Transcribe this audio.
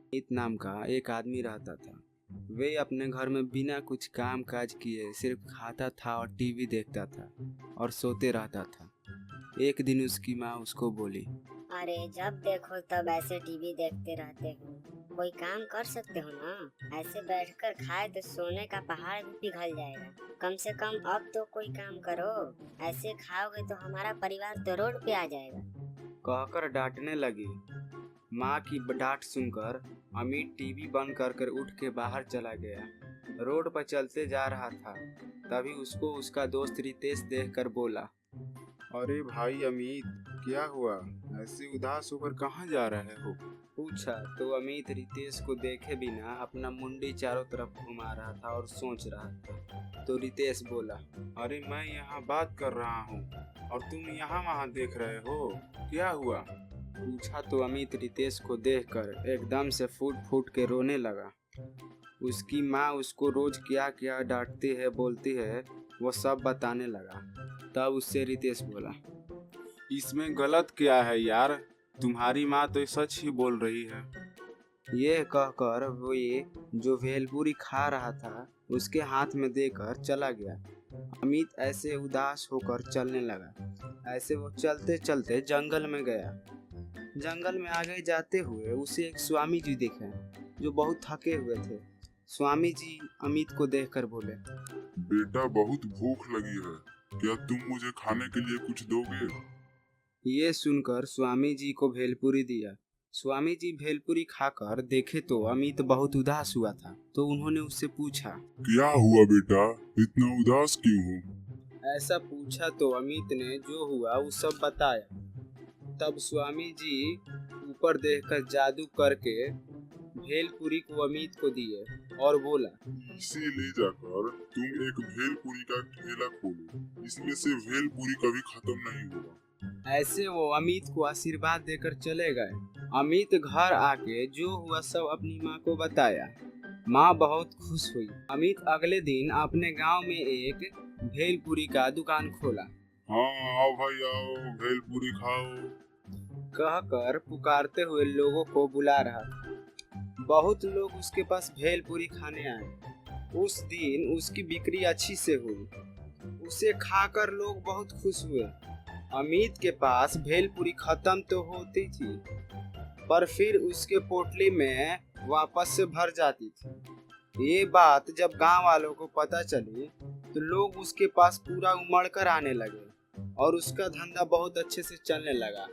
अमित नाम का एक आदमी रहता था। वे अपने घर में बिना कुछ काम काज किए सिर्फ खाता था और टीवी देखता था और सोते रहता था। एक दिन उसकी माँ उसको बोली, अरे जब देखो तब ऐसे टीवी देखते रहते हो, कोई काम कर सकते हो ना। ऐसे बैठकर खाए तो सोने का पहाड़ भी पिघल जाएगा। कम से कम अब तो कोई काम करो। ऐसे खाओगे तो हमारा परिवार तो रोड पे आ जाएगा। कहकर डांटने लगी। माँ की डांट सुनकर अमित टीवी बंद कर कर उठ के बाहर चला गया। रोड पर चलते जा रहा था, तभी उसको उसका दोस्त रितेश देखकर बोला, अरे भाई अमित, क्या हुआ? ऐसे उदास होकर कहाँ जा रहे हो? पूछा तो अमित रितेश को देखे बिना अपना मुंडी चारों तरफ घुमा रहा था और सोच रहा था। तो रितेश बोला, अरे मैं यहाँ बात कर रहा हूँ और तुम यहाँ वहाँ देख रहे हो, क्या हुआ? पूछा तो अमित रितेश को देखकर एकदम से फूट फूट के रोने लगा। उसकी माँ उसको रोज क्या क्या डांटती है बोलती है वो सब बताने लगा। तब उससे रितेश बोला, इसमें गलत क्या है यार? तुम्हारी माँ तो सच ही बोल रही है। ये कहकर वो ये जो भेलपूरी खा रहा था उसके हाथ में देकर चला गया। अमित ऐसे उदास होकर चलने लगा। ऐसे वो चलते चलते जंगल में गया। जंगल में आगे जाते हुए उसे एक स्वामी जी दिखे जो बहुत थके हुए थे। स्वामी जी अमित को देखकर बोले, बेटा बहुत भूख लगी है, क्या तुम मुझे खाने के लिए कुछ दोगे? ये सुनकर स्वामी जी को भेलपूरी दिया। स्वामी जी भेलपूरी खाकर देखे तो अमित बहुत उदास हुआ था, तो उन्होंने उससे पूछा, क्या हुआ बेटा, इतना उदास क्यों हो? ऐसा पूछा तो अमित ने जो हुआ वो सब बताया। तब स्वामी जी ऊपर देखकर जादू करके भेलपूरी को अमित को दिए और बोला, इसे ले जाकर तुम एक भेलपूरी का ठेला खोलो, इसमें से भेलपूरी कभी खत्म नहीं होगा। ऐसे वो अमित को आशीर्वाद देकर चले गए। अमित घर आके जो हुआ सब अपनी माँ को बताया। माँ बहुत खुश हुई। अमित अगले दिन अपने गांव में एक भेलपूरी का दुकान खोला। हाँ आओ भाई आओ, भेलपूरी खाओ। कहकर पुकारते हुए लोगों को बुला रहा था। बहुत लोग उसके पास भेलपूरी खाने आए। उस दिन उसकी बिक्री अच्छी से हुई। उसे खाकर लोग बहुत खुश हुए। अमित के पास भेलपूरी खत्म तो होती थी, पर फिर उसके पोटली में वापस से भर जाती थी। ये बात जब गांव वालों को पता चली तो लोग उसके पास पूरा उमड़ कर आने लगे और उसका धंधा बहुत अच्छे से चलने लगा।